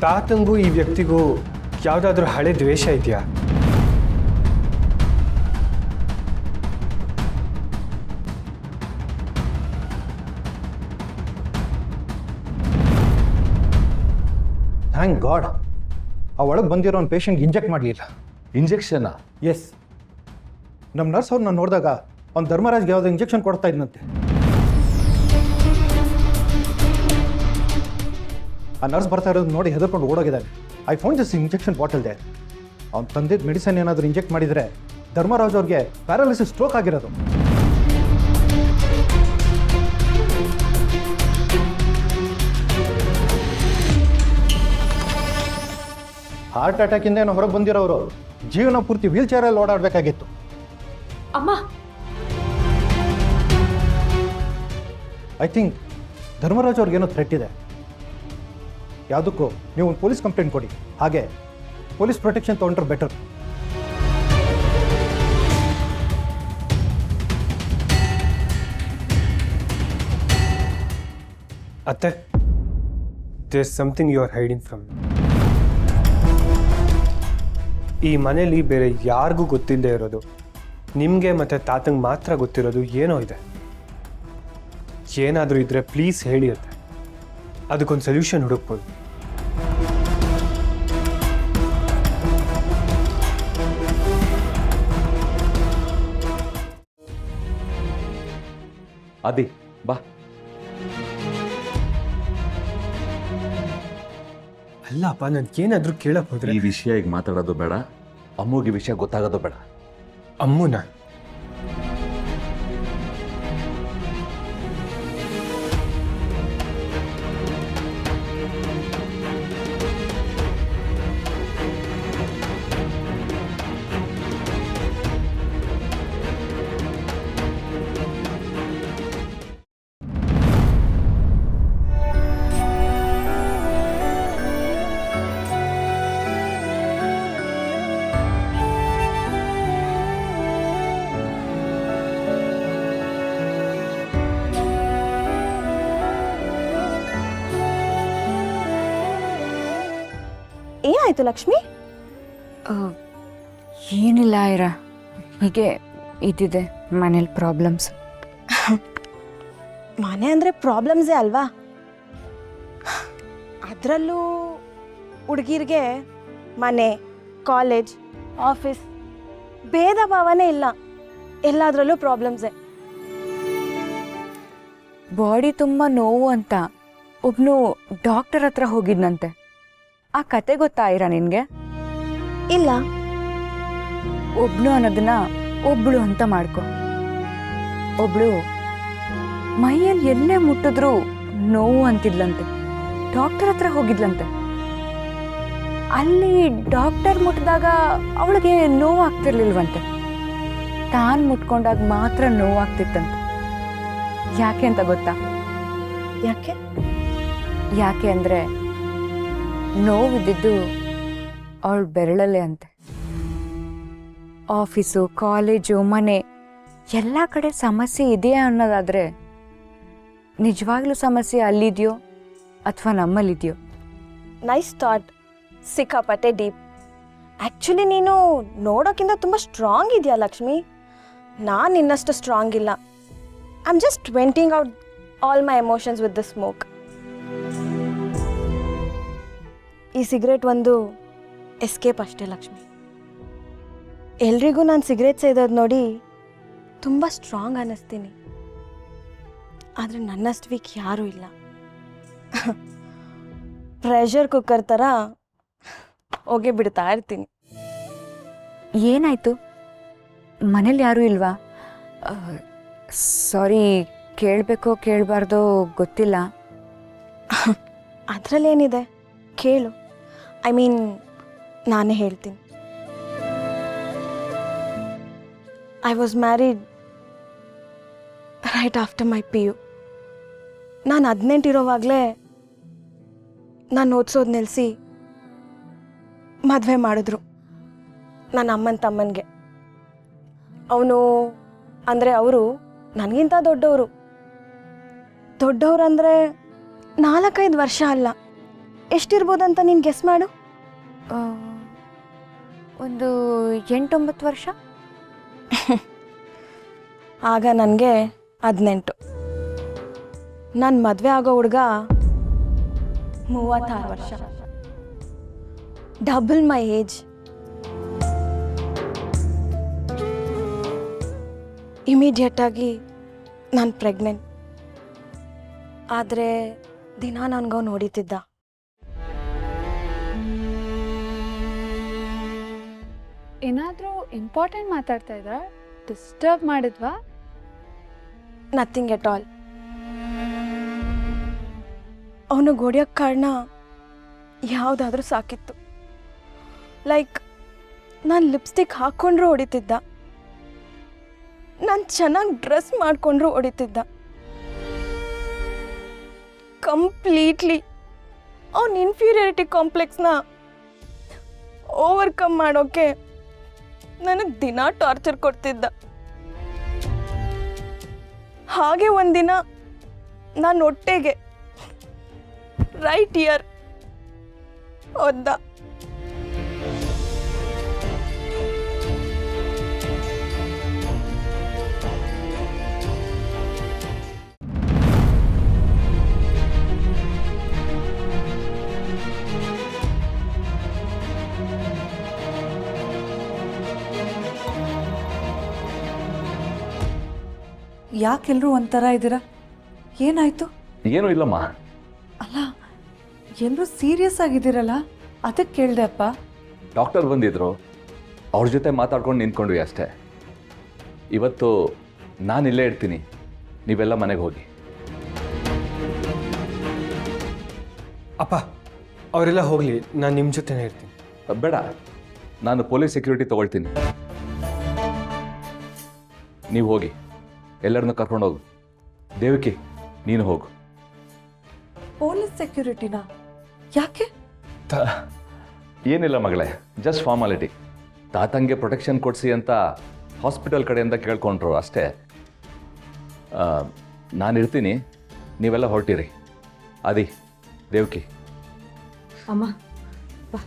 ತಾತಂಗೂ ಈ ವ್ಯಕ್ತಿಗೂ ಯಾವುದಾದ್ರೂ ಹಳೆ ದ್ವೇಷ ಇದೆಯಾ? ಥ್ಯಾಂಕ್ ಗಾಡ್ ಆ ಒಳಗೆ ಬಂದಿರೋ ಒಂದು ಪೇಷಂಟ್ಗೆ ಇಂಜೆಕ್ಟ್ ಮಾಡಲಿಲ್ಲ. ಇಂಜೆಕ್ಷನಾ? ಎಸ್, ನಮ್ಮ ನರ್ಸ್ ಅವ್ರನ್ನ ನೋಡಿದಾಗ ಅವ್ನು ಧರ್ಮರಾಜ್ಗೆ ಯಾವುದೋ ಇಂಜೆಕ್ಷನ್ ಕೊಡ್ತಾ ಇದ್ನಂತೆ. ಆ ನರ್ಸ್ ಬರ್ತಾ ಇರೋದು ನೋಡಿ ಹೆದರ್ಕೊಂಡು ಓಡೋಗಿದ್ದಾನೆ. I found this injection bottle ದೇ. ಅವ್ನು ತಂದಿದ್ದ ಮೆಡಿಸನ್ ಏನಾದರೂ ಇಂಜೆಕ್ಟ್ ಮಾಡಿದರೆ ಧರ್ಮರಾಜ್ ಅವ್ರಿಗೆ ಪ್ಯಾರಾಲಿಸಿಸ್ ಸ್ಟ್ರೋಕ್ ಆಗಿರೋದು. ಹಾರ್ಟ್ ಅಟ್ಯಾಕಿಂದ ಏನೋ ಹೊರಗೆ ಬಂದಿರೋರು ಜೀವನ ಪೂರ್ತಿ ವೀಲ್ ಚೇರಲ್ಲಿ ಓಡಾಡಬೇಕಾಗಿತ್ತು. ಅಮ್ಮ, ಐ ಥಿಂಕ್ ಧರ್ಮರಾಜ್ ಅವ್ರಿಗೇನೋ ಥ್ರೆಟ್ ಇದೆ. ಯಾವುದಕ್ಕೂ ನೀವು ಒಂದು ಪೊಲೀಸ್ ಕಂಪ್ಲೇಂಟ್ ಕೊಡಿ. ಹಾಗೆ ಪೊಲೀಸ್ ಪ್ರೊಟೆಕ್ಷನ್ ತೊಗೊಂಡ್ರೆ ಬೆಟರ್. ಅತ್ತೆ, there is something you are hiding from. ಈ ಮನೇಲಿ ಬೇರೆ ಯಾರಿಗೂ ಗೊತ್ತಿಲ್ಲದೆ ಇರೋದು, ನಿಮಗೆ ಮತ್ತು ತಾತಂಗೆ ಮಾತ್ರ ಗೊತ್ತಿರೋದು ಏನೋ ಇದೆ. ಏನಾದರೂ ಇದ್ದರೆ ಪ್ಲೀಸ್ ಹೇಳಿ ಅತ್ತೆ, ಅದಕ್ಕೊಂದು ಸೊಲ್ಯೂಷನ್ ಹುಡುಕ್ಬೋದು. ಅದಿ ಬಾ. ಅಲ್ಲಪ್ಪ, ನನಗೇನಾದರೂ ಕೇಳಕ್ಕೆ ಹೋದ್ರೆ ಈ ವಿಷಯ ಈಗ ಮಾತಾಡೋದು ಬೇಡ, ಅಮ್ಮುಗೆ ವಿಷಯ ಗೊತ್ತಾಗೋದು ಬೇಡ. ಅಮ್ಮನ ಏನಾಯ್ತು ಲಕ್ಷ್ಮಿ? ಏನಿಲ್ಲ ಐರಾ, ಹೀಗೆ ಇದ್ದಿದೆ ಮನೇಲಿ ಪ್ರಾಬ್ಲಮ್ಸ್. ಮನೆ ಅಂದರೆ ಪ್ರಾಬ್ಲಮ್ಸೇ ಅಲ್ವಾ? ಅದರಲ್ಲೂ ಹುಡುಗಿರಿಗೆ ಮನೆ, ಕಾಲೇಜ್, ಆಫೀಸ್ ಭೇದ ಭಾವನೆ ಇಲ್ಲ, ಎಲ್ಲದರಲ್ಲೂ ಪ್ರಾಬ್ಲಮ್ಸೇ. ಬಾಡಿ ತುಂಬ ನೋವು ಅಂತ ಒಬ್ನು ಡಾಕ್ಟರ್ ಹತ್ರ ಹೋಗಿದ್ನಂತೆ. ಆ ಕತೆ ಗೊತ್ತಾ ಐರಾ ನಿನಗೆ? ಇಲ್ಲ. ಒಬ್ಳು ಅನ್ನೋದನ್ನ ಒಬ್ಳು ಅಂತ ಮಾಡ್ಕೊ. ಒಬ್ಳು ಮೈಯಲ್ಲಿ ಎಲ್ಲೇ ಮುಟ್ಟಿದ್ರೂ ನೋವು ಅಂತಿದ್ಲಂತೆ. ಡಾಕ್ಟರ್ ಹತ್ರ ಹೋಗಿದ್ಲಂತೆ. ಅಲ್ಲಿ ಡಾಕ್ಟರ್ ಮುಟ್ಟಿದಾಗ ಅವಳಿಗೆ ನೋವು ಆಗ್ತಿರ್ಲಿಲ್ವಂತೆ. ತಾನು ಮುಟ್ಕೊಂಡಾಗ ಮಾತ್ರ ನೋವು ಆಗ್ತಿತ್ತಂತೆ. ಯಾಕೆ ಅಂತ ಗೊತ್ತಾ? ಯಾಕೆ? ಯಾಕೆ ಅಂದರೆ ನೋವಿದ್ದಿದ್ದು ಅವಳ ಬೆರಳಲ್ಲೇ ಅಂತೆ. ಆಫೀಸು, ಕಾಲೇಜು, ಮನೆ ಎಲ್ಲ ಕಡೆ ಸಮಸ್ಯೆ ಇದೆಯಾ ಅನ್ನೋದಾದರೆ ನಿಜವಾಗ್ಲೂ ಸಮಸ್ಯೆ ಅಲ್ಲಿದೆಯೋ ಅಥವಾ ನಮ್ಮಲ್ಲಿದೆಯೋ? ನೈಸ್ ಥಾಟ್, ಸಿಕ್ಕಾಪಟ್ಟೆ ಡೀಪ್. ಆ್ಯಕ್ಚುಲಿ ನೀನು ನೋಡೋಕ್ಕಿಂತ ತುಂಬ ಸ್ಟ್ರಾಂಗ್ ಇದೆಯಾ ಲಕ್ಷ್ಮಿ. ನಾನು ಇನ್ನಷ್ಟು ಸ್ಟ್ರಾಂಗ್ ಇಲ್ಲ. I am just venting out all my emotions with the smoke. ಈ ಸಿಗರೇಟ್ ಒಂದು ಎಸ್ಕೇಪ್ ಅಷ್ಟೇ ಲಕ್ಷ್ಮಿ. ಎಲ್ರಿಗೂ ನಾನು ಸಿಗರೇಟ್ ಸೇದೋದು ನೋಡಿ ತುಂಬ ಸ್ಟ್ರಾಂಗ್ ಅನ್ನಿಸ್ತೀನಿ. ಆದರೆ ನನ್ನಷ್ಟು ವೀಕ್ ಯಾರೂ ಇಲ್ಲ. ಪ್ರೆಷರ್ ಕುಕ್ಕರ್ ಥರ ಹೋಗೇ ಬಿಡ್ತಾ ಇರ್ತೀನಿ. ಏನಾಯಿತು? ಮನೇಲಿ ಯಾರೂ ಇಲ್ವಾ? ಸಾರಿ, ಕೇಳಬೇಕೋ ಕೇಳಬಾರ್ದೋ ಗೊತ್ತಿಲ್ಲ. ಅದರಲ್ಲೇನಿದೆ, ಕೇಳು. ಐ ಮೀನ್, ನಾನೇ ಹೇಳ್ತೀನಿ. I was married right after my PU. ನಾನು 18 ಇರೋವಾಗಲೇ ನಾನು ಓದಿಸೋದು ನಿಲ್ಲಿಸಿ ಮದುವೆ ಮಾಡಿದ್ರು ನನ್ನ ಅಮ್ಮನ ತಮ್ಮನಿಗೆ. ಅವರು ನನಗಿಂತ ದೊಡ್ಡವರು ಅಂದರೆ 4-5 ವರ್ಷ ಅಲ್ಲ, ಎಷ್ಟಿರ್ಬೋದಂತ ನೀನು ಗೆಸ್ ಮಾಡು. ಒಂದು 8-9 ವರ್ಷ. ಆಗ ನನಗೆ 18. ನನ್ನ ಮದುವೆ ಆಗೋ ಹುಡುಗ 36 ವರ್ಷ. ಡಬಲ್ ಮೈ ಏಜ್. ಇಮಿಡಿಯೇಟಾಗಿ ನಾನು ಪ್ರೆಗ್ನೆಂಟ್. ಆದರೆ ದಿನ ನನಗವನು ಹೊಡಿತಿದ್ದ. ಏನಾದರೂ ಇಂಪಾರ್ಟೆಂಟ್ ಮಾತಾಡ್ತಾ ಇದ್ದ? ಡಿಸ್ಟರ್ಬ್ ಮಾಡಿದ್ವಾ? Nothing at all. ಅವನು ಹೊಡಿಯೋಕ್ಕೆ ಕಾರಣ ಯಾವುದಾದ್ರೂ ಸಾಕಿತ್ತು. ಲೈಕ್ ನಾನು ಲಿಪ್ಸ್ಟಿಕ್ ಹಾಕ್ಕೊಂಡ್ರೂ ಹೊಡಿತಿದ್ದ, ನಾನು ಚೆನ್ನಾಗಿ ಡ್ರೆಸ್ ಮಾಡಿಕೊಂಡ್ರೂ ಹೊಡಿತಿದ್ದ. ಕಂಪ್ಲೀಟ್ಲಿ ಅವನ ಇನ್ಫೀರಿಯಾರಿಟಿ ಕಾಂಪ್ಲೆಕ್ಸ್ನ ಓವರ್ಕಮ್ ಮಾಡೋಕ್ಕೆ ನನಗೆ ದಿನ ಟಾರ್ಚರ್ ಕೊಡ್ತಿದ್ದ. ಹಾಗೆ ಒಂದಿನ ನಾನು ಹೊಟ್ಟೆಗೆ ರೈಟ್ ಇಯರ್ ಒದ್ದ. ಯಾಕೆಲ್ಲರೂ ಒಂಥರ ಇದ್ದೀರಾ? ಏನಾಯ್ತು? ಏನೂ ಇಲ್ಲಮ್ಮ. ಅಲ್ಲ, ಎಲ್ಲರೂ ಸೀರಿಯಸ್ ಆಗಿದ್ದೀರಲ್ಲ, ಅದಕ್ಕೆ ಕೇಳಿದೆ ಅಪ್ಪ. ಡಾಕ್ಟರ್ ಬಂದಿದ್ರು, ಅವ್ರ ಜೊತೆ ಮಾತಾಡ್ಕೊಂಡು ನಿಂತ್ಕೊಂಡ್ವಿ ಅಷ್ಟೇ. ಇವತ್ತು ನಾನು ಇಲ್ಲೇ ಇರ್ತೀನಿ, ನೀವೆಲ್ಲ ಮನೆಗೆ ಹೋಗಿ. ಅಪ್ಪ ಅವರೆಲ್ಲ ಹೋಗಲಿ, ನಾನು ನಿಮ್ಮ ಜೊತೆನೇ ಇರ್ತೀನಿ. ಬೇಡ, ನಾನು ಪೊಲೀಸ್ ಸೆಕ್ಯೂರಿಟಿ ತೊಗೊಳ್ತೀನಿ. ನೀವು ಹೋಗಿ, ಎಲ್ಲರನ್ನೂ ಕರ್ಕೊಂಡೋಗು. ದೇವಕಿ, ನೀನು ಹೋಗು. ಪೊಲೀಸ್ ಸೆಕ್ಯೂರಿಟಿನಾ? ಯಾಕೆ? ಏನಿಲ್ಲ ಮಗಳೇ, ಜಸ್ಟ್ ಫಾರ್ಮಾಲಿಟಿ. ತಾತಂಗೆ ಪ್ರೊಟೆಕ್ಷನ್ ಕೊಡಿಸಿ ಅಂತ ಹಾಸ್ಪಿಟಲ್ ಕಡೆಯಿಂದ ಕೇಳ್ಕೊಂಡ್ರು ಅಷ್ಟೇ. ನಾನು ಇರ್ತೀನಿ, ನೀವೆಲ್ಲ ಹೊರಟಿರಿ. ಆದಿ, ದೇವಕಿ. ಅಮ್ಮ ಬಾ.